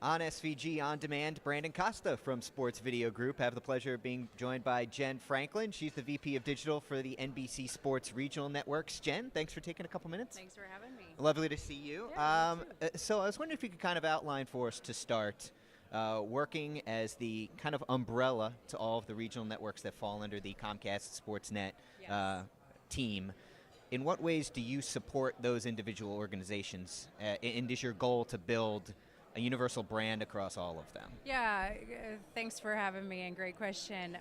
On SVG On Demand, Brandon Costa from Sports Video Group. I have the pleasure of being joined by Jen Franklin. She's the VP of Digital for the NBC Sports Regional Networks. Jen, thanks for taking a couple minutes. Thanks for having me. Lovely to see you. Yeah, you too. So I was wondering if you could kind of outline for us to start working as the kind of umbrella to all of the regional networks that fall under the Comcast SportsNet Yes. team. In what ways do you support those individual organizations? And is your goal to build a universal brand across all of them? Yeah, thanks for having me, and great question.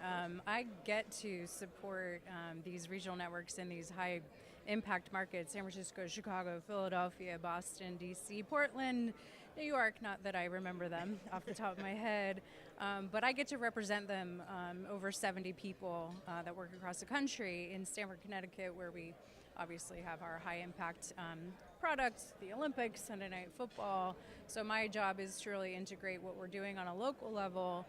I get to support these regional networks in these high impact markets: San Francisco, Chicago, Philadelphia, Boston, DC, Portland, New York. Not that I remember them off the top of my head, but I get to represent them, over 70 people that work across the country. In Stamford, Connecticut, where we obviously have our high impact products, the Olympics, Sunday Night Football. So my job is to really integrate what we're doing on a local level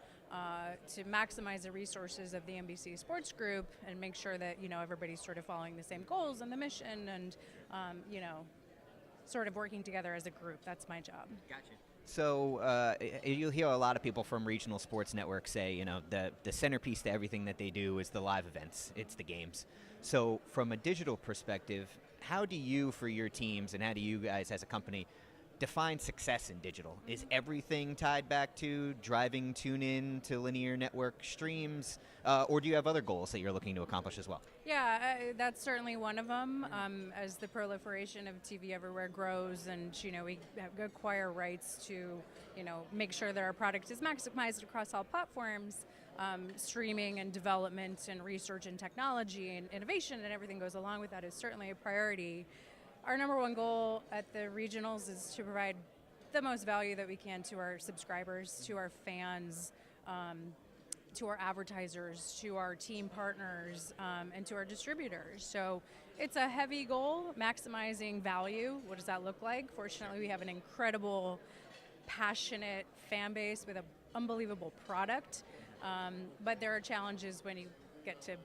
to maximize the resources of the NBC Sports Group and make sure that, everybody's sort of following the same goals and the mission and, sort of working together as a group. That's my job. Gotcha. So you'll hear a lot of people from regional sports networks say, the centerpiece to everything that they do is the live events. It's the games. So from a digital perspective, how do you, for your teams, and how do you guys as a company define success in digital? Is everything tied back to driving tune-in to linear network streams, or do you have other goals that you're looking to accomplish as well? Yeah, that's certainly one of them. As the proliferation of TV everywhere grows, and we acquire rights to, make sure that our product is maximized across all platforms. Streaming and development and research and technology and innovation and everything goes along with that is certainly a priority. Our number one goal at the regionals is to provide the most value that we can to our subscribers, to our fans, to our advertisers, to our team partners, and to our distributors. So it's a heavy goal, maximizing value. What does that look like? Fortunately, we have an incredible, passionate fan base with an unbelievable product. But there are challenges when you get to,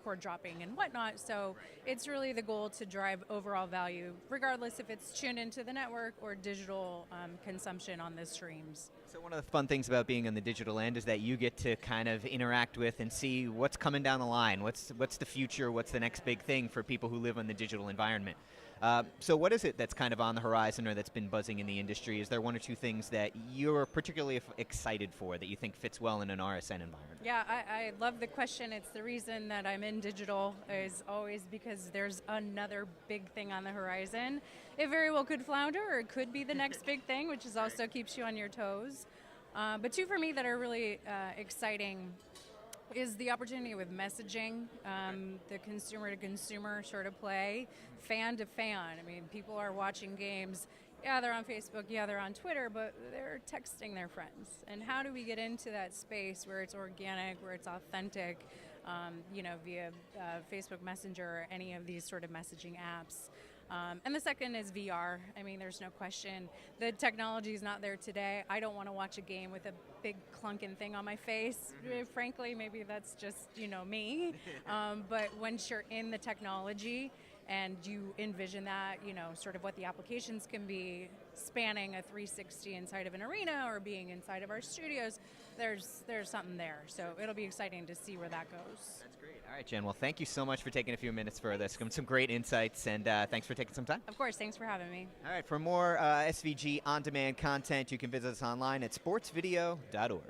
cord dropping and whatnot. So it's really the goal to drive overall value, regardless if it's tuned into the network or digital consumption on the streams. So one of the fun things about being on the digital end is that you get to kind of interact with and see what's coming down the line. What's the future? What's the next big thing for people who live in the digital environment? So what is it that's kind of on the horizon or that's been buzzing in the industry? Is there one or two things that you're particularly excited for that you think fits well in an RSN environment? Yeah, I love the question. It's the reason that I'm in digital is always because there's another big thing on the horizon. It very well could flounder, or it could be the next big thing, which is also keeps you on your toes. But two for me that are really exciting is the opportunity with messaging, the consumer-to-consumer sort of play, fan to fan. I mean, people are watching games. Yeah, they're on Facebook. Yeah, they're on Twitter, but they're texting their friends. And how do we get into that space where it's organic, where it's authentic, via Facebook Messenger or any of these sort of messaging apps? And the second is VR. I mean, there's no question. The technology is not there today. I don't want to watch a game with a big clunking thing on my face. Frankly, maybe that's just, me. But once you're in the technology and you envision that, sort of what the applications can be, spanning a 360 inside of an arena or being inside of our studios, there's something there. So it'll be exciting to see where that goes. That's great. All right, Jen. Well, thank you so much for taking a few minutes for this. Some great insights, and thanks for taking some time. Of course. Thanks for having me. All right. For more SVG on-demand content, you can visit us online at sportsvideo.org.